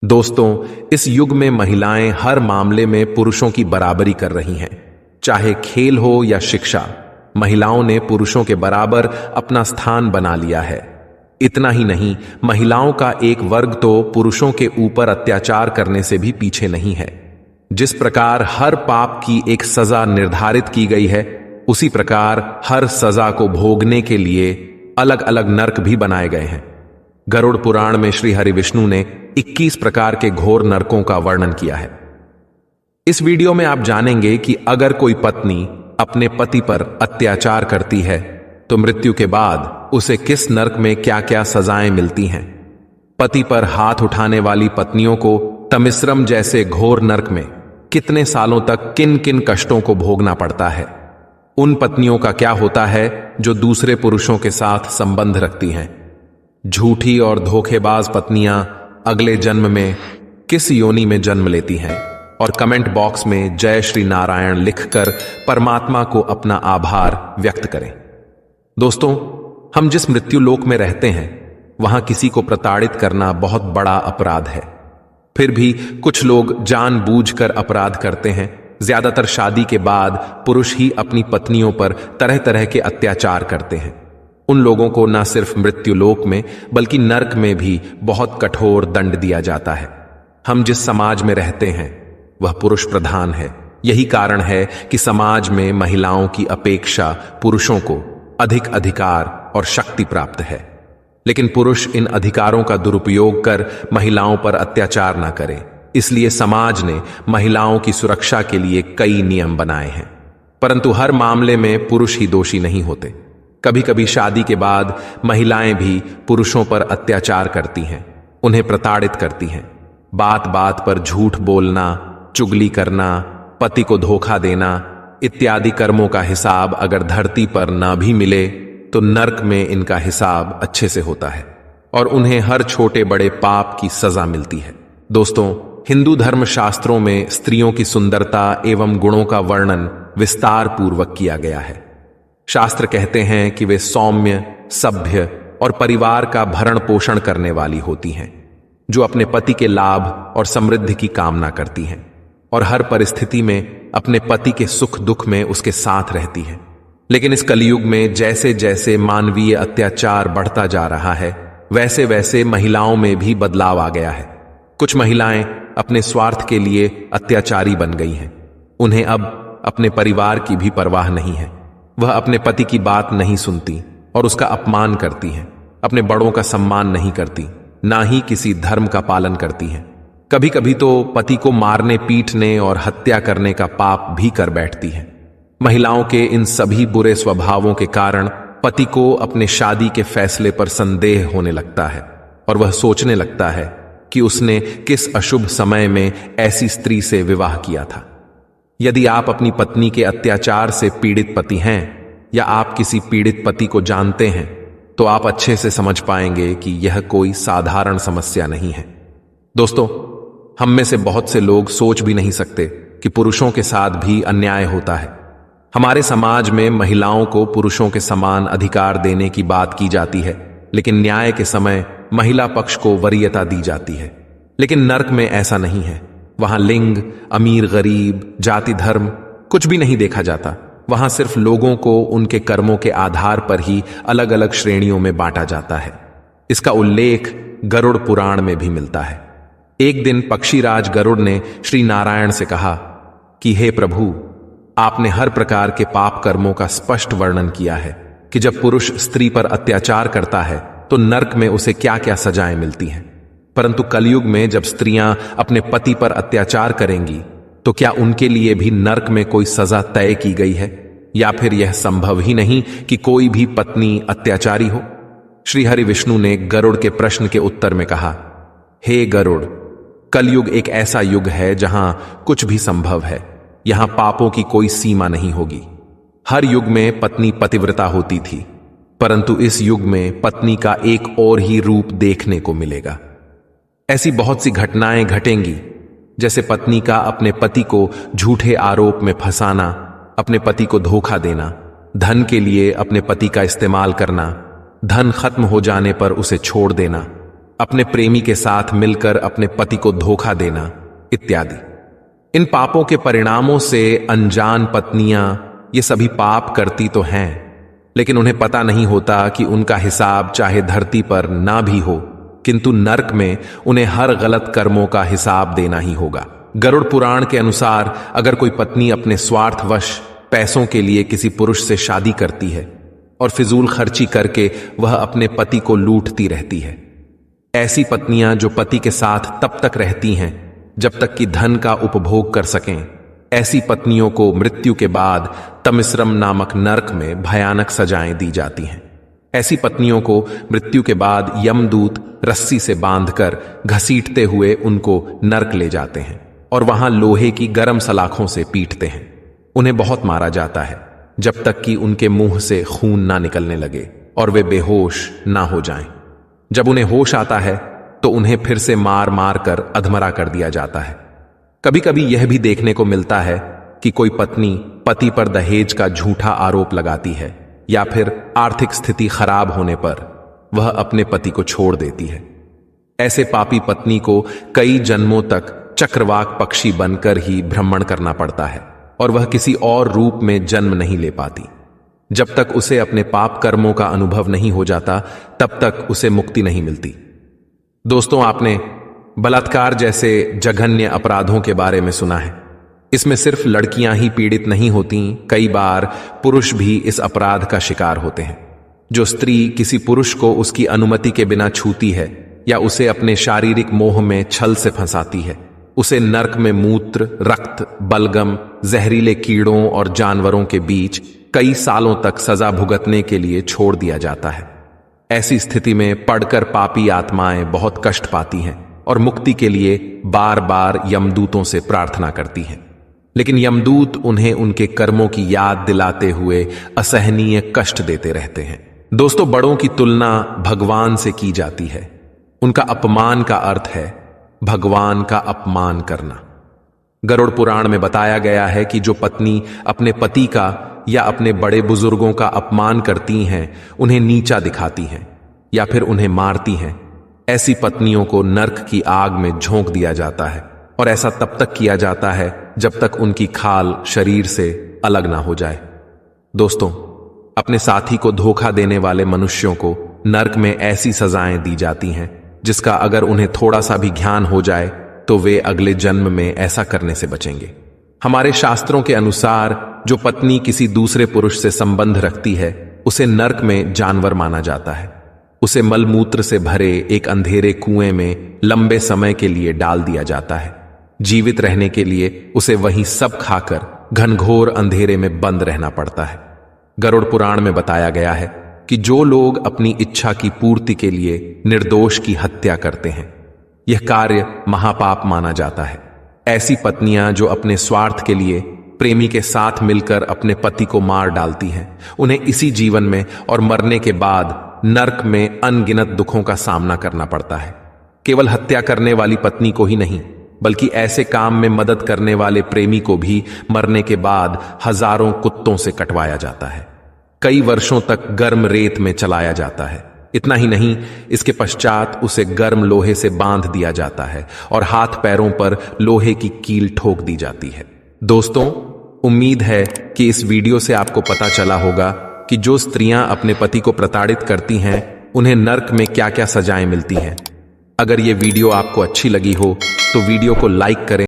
दोस्तों, इस युग में महिलाएं हर मामले में पुरुषों की बराबरी कर रही हैं। चाहे खेल हो या शिक्षा, महिलाओं ने पुरुषों के बराबर अपना स्थान बना लिया है। इतना ही नहीं, महिलाओं का एक वर्ग तो पुरुषों के ऊपर अत्याचार करने से भी पीछे नहीं है। जिस प्रकार हर पाप की एक सजा निर्धारित की गई है, उसी प्रकार हर सजा को भोगने के लिए अलग अलग नरक भी बनाए गए हैं। गरुड़ पुराण में श्री हरि विष्णु ने 21 प्रकार के घोर नरकों का वर्णन किया है। इस वीडियो में आप जानेंगे कि अगर कोई पत्नी अपने पति पर अत्याचार करती है तो मृत्यु के बाद उसे किस नरक में क्या क्या सजाएं मिलती हैं। पति पर हाथ उठाने वाली पत्नियों को तमिश्रम जैसे घोर नरक में कितने सालों तक किन किन कष्टों को भोगना पड़ता है। उन पत्नियों का क्या होता है जो दूसरे पुरुषों के साथ संबंध रखती हैं। झूठी और धोखेबाज पत्नियां अगले जन्म में किस योनि में जन्म लेती हैं, और कमेंट बॉक्स में जय श्री नारायण लिखकर परमात्मा को अपना आभार व्यक्त करें। दोस्तों, हम जिस मृत्यु लोक में रहते हैं वहां किसी को प्रताड़ित करना बहुत बड़ा अपराध है। फिर भी कुछ लोग जानबूझकर अपराध करते हैं। ज्यादातर शादी के बाद पुरुष ही अपनी पत्नियों पर तरह तरह के अत्याचार करते हैं। उन लोगों को न सिर्फ मृत्यु लोक में बल्कि नरक में भी बहुत कठोर दंड दिया जाता है। हम जिस समाज में रहते हैं वह पुरुष प्रधान है। यही कारण है कि समाज में महिलाओं की अपेक्षा पुरुषों को अधिक अधिकार और शक्ति प्राप्त है। लेकिन पुरुष इन अधिकारों का दुरुपयोग कर महिलाओं पर अत्याचार न करें, इसलिए समाज ने महिलाओं की सुरक्षा के लिए कई नियम बनाए हैं। परंतु हर मामले में पुरुष ही दोषी नहीं होते। कभी कभी शादी के बाद महिलाएं भी पुरुषों पर अत्याचार करती हैं, उन्हें प्रताड़ित करती हैं। बात बात पर झूठ बोलना, चुगली करना, पति को धोखा देना इत्यादि कर्मों का हिसाब अगर धरती पर ना भी मिले तो नरक में इनका हिसाब अच्छे से होता है और उन्हें हर छोटे बड़े पाप की सजा मिलती है। दोस्तों, हिंदू धर्म शास्त्रों में स्त्रियों की सुंदरता एवं गुणों का वर्णन विस्तार पूर्वक किया गया है। शास्त्र कहते हैं कि वे सौम्य, सभ्य और परिवार का भरण पोषण करने वाली होती हैं, जो अपने पति के लाभ और समृद्धि की कामना करती हैं और हर परिस्थिति में अपने पति के सुख दुख में उसके साथ रहती हैं। लेकिन इस कलयुग में जैसे जैसे मानवीय अत्याचार बढ़ता जा रहा है, वैसे वैसे महिलाओं में भी बदलाव आ गया है। कुछ महिलाएं अपने स्वार्थ के लिए अत्याचारी बन गई हैं। उन्हें अब अपने परिवार की भी परवाह नहीं है। वह अपने पति की बात नहीं सुनती और उसका अपमान करती हैं। अपने बड़ों का सम्मान नहीं करती, ना ही किसी धर्म का पालन करती हैं। कभी कभी तो पति को मारने, पीटने और हत्या करने का पाप भी कर बैठती हैं। महिलाओं के इन सभी बुरे स्वभावों के कारण पति को अपने शादी के फैसले पर संदेह होने लगता है और वह सोचने लगता है कि उसने किस अशुभ समय में ऐसी स्त्री से विवाह किया था। यदि आप अपनी पत्नी के अत्याचार से पीड़ित पति हैं या आप किसी पीड़ित पति को जानते हैं तो आप अच्छे से समझ पाएंगे कि यह कोई साधारण समस्या नहीं है। दोस्तों, हम में से बहुत से लोग सोच भी नहीं सकते कि पुरुषों के साथ भी अन्याय होता है। हमारे समाज में महिलाओं को पुरुषों के समान अधिकार देने की बात की जाती है, लेकिन न्याय के समय महिला पक्ष को वरीयता दी जाती है। लेकिन नरक में ऐसा नहीं है। वहां लिंग, अमीर गरीब, जाति धर्म कुछ भी नहीं देखा जाता। वहां सिर्फ लोगों को उनके कर्मों के आधार पर ही अलग अलग श्रेणियों में बांटा जाता है। इसका उल्लेख गरुड़ पुराण में भी मिलता है। एक दिन पक्षीराज गरुड़ ने श्री नारायण से कहा कि हे प्रभु, आपने हर प्रकार के पाप कर्मों का स्पष्ट वर्णन किया है कि जब पुरुष स्त्री पर अत्याचार करता है तो नरक में उसे क्या क्या सजाएं मिलती हैं। परंतु कलयुग में जब स्त्रियां अपने पति पर अत्याचार करेंगी तो क्या उनके लिए भी नरक में कोई सजा तय की गई है, या फिर यह संभव ही नहीं कि कोई भी पत्नी अत्याचारी हो? श्री हरि विष्णु ने गरुड़ के प्रश्न के उत्तर में कहा, हे गरुड़, कलयुग एक ऐसा युग है जहां कुछ भी संभव है। यहां पापों की कोई सीमा नहीं होगी। हर युग में पत्नी पतिव्रता होती थी, परंतु इस युग में पत्नी का एक और ही रूप देखने को मिलेगा। ऐसी बहुत सी घटनाएं घटेंगी, जैसे पत्नी का अपने पति को झूठे आरोप में फंसाना, अपने पति को धोखा देना, धन के लिए अपने पति का इस्तेमाल करना, धन खत्म हो जाने पर उसे छोड़ देना, अपने प्रेमी के साथ मिलकर अपने पति को धोखा देना इत्यादि। इन पापों के परिणामों से अनजान पत्नियां ये सभी पाप करती तो हैं, लेकिन उन्हें पता नहीं होता कि उनका हिसाब चाहे धरती पर ना भी हो, किंतु नरक में उन्हें हर गलत कर्मों का हिसाब देना ही होगा। गरुड़ पुराण के अनुसार अगर कोई पत्नी अपने स्वार्थवश पैसों के लिए किसी पुरुष से शादी करती है और फिजूल खर्ची करके वह अपने पति को लूटती रहती है, ऐसी पत्नियां जो पति के साथ तब तक रहती हैं जब तक कि धन का उपभोग कर सकें, ऐसी पत्नियों को मृत्यु के बाद तमिश्रम नामक नरक में भयानक सजाएं दी जाती हैं। ऐसी पत्नियों को मृत्यु के बाद यमदूत रस्सी से बांधकर घसीटते हुए उनको नरक ले जाते हैं और वहां लोहे की गर्म सलाखों से पीटते हैं। उन्हें बहुत मारा जाता है जब तक कि उनके मुंह से खून ना निकलने लगे और वे बेहोश ना हो जाएं। जब उन्हें होश आता है तो उन्हें फिर से मार मार कर अधमरा कर दिया जाता है। कभी कभी यह भी देखने को मिलता है कि कोई पत्नी पति पर दहेज का झूठा आरोप लगाती है या फिर आर्थिक स्थिति खराब होने पर वह अपने पति को छोड़ देती है। ऐसे पापी पत्नी को कई जन्मों तक चक्रवाक पक्षी बनकर ही भ्रमण करना पड़ता है और वह किसी और रूप में जन्म नहीं ले पाती। जब तक उसे अपने पाप कर्मों का अनुभव नहीं हो जाता तब तक उसे मुक्ति नहीं मिलती। दोस्तों, आपने बलात्कार जैसे जघन्य अपराधों के बारे में सुना है। इसमें सिर्फ लड़कियां ही पीड़ित नहीं होती, कई बार पुरुष भी इस अपराध का शिकार होते हैं। जो स्त्री किसी पुरुष को उसकी अनुमति के बिना छूती है या उसे अपने शारीरिक मोह में छल से फंसाती है, उसे नरक में मूत्र, रक्त, बलगम, जहरीले कीड़ों और जानवरों के बीच कई सालों तक सजा भुगतने के लिए छोड़ दिया जाता है। ऐसी स्थिति में पड़कर पापी आत्माएं बहुत कष्ट पाती हैं और मुक्ति के लिए बार बार यमदूतों से प्रार्थना करती हैं, लेकिन यमदूत उन्हें उनके कर्मों की याद दिलाते हुए असहनीय कष्ट देते रहते हैं। दोस्तों, बड़ों की तुलना भगवान से की जाती है। उनका अपमान का अर्थ है भगवान का अपमान करना। गरुड़ पुराण में बताया गया है कि जो पत्नी अपने पति का या अपने बड़े बुजुर्गों का अपमान करती हैं, उन्हें नीचा दिखाती हैं या फिर उन्हें मारती हैं, ऐसी पत्नियों को नरक की आग में झोंक दिया जाता है और ऐसा तब तक किया जाता है जब तक उनकी खाल शरीर से अलग ना हो जाए। दोस्तों, अपने साथी को धोखा देने वाले मनुष्यों को नरक में ऐसी सजाएं दी जाती हैं जिसका अगर उन्हें थोड़ा सा भी ज्ञान हो जाए तो वे अगले जन्म में ऐसा करने से बचेंगे। हमारे शास्त्रों के अनुसार जो पत्नी किसी दूसरे पुरुष से संबंध रखती है उसे नरक में जानवर माना जाता है। उसे मलमूत्र से भरे एक अंधेरे कुएं में लंबे समय के लिए डाल दिया जाता है। जीवित रहने के लिए उसे वहीं सब खाकर घनघोर अंधेरे में बंद रहना पड़ता है। गरुड़ पुराण में बताया गया है कि जो लोग अपनी इच्छा की पूर्ति के लिए निर्दोष की हत्या करते हैं, यह कार्य महापाप माना जाता है। ऐसी पत्नियां जो अपने स्वार्थ के लिए प्रेमी के साथ मिलकर अपने पति को मार डालती हैं, उन्हें इसी जीवन में और मरने के बाद नरक में अनगिनत दुखों का सामना करना पड़ता है। केवल हत्या करने वाली पत्नी को ही नहीं, बल्कि ऐसे काम में मदद करने वाले प्रेमी को भी मरने के बाद हजारों कुत्तों से कटवाया जाता है। कई वर्षों तक गर्म रेत में चलाया जाता है। इतना ही नहीं, इसके पश्चात उसे गर्म लोहे से बांध दिया जाता है और हाथ पैरों पर लोहे की कील ठोक दी जाती है। दोस्तों, उम्मीद है कि इस वीडियो से आपको पता चला होगा कि जो स्त्रियां अपने पति को प्रताड़ित करती हैं, उन्हें नरक में क्या क्या सजाएं मिलती हैं। अगर ये वीडियो आपको अच्छी लगी हो तो वीडियो को लाइक करें।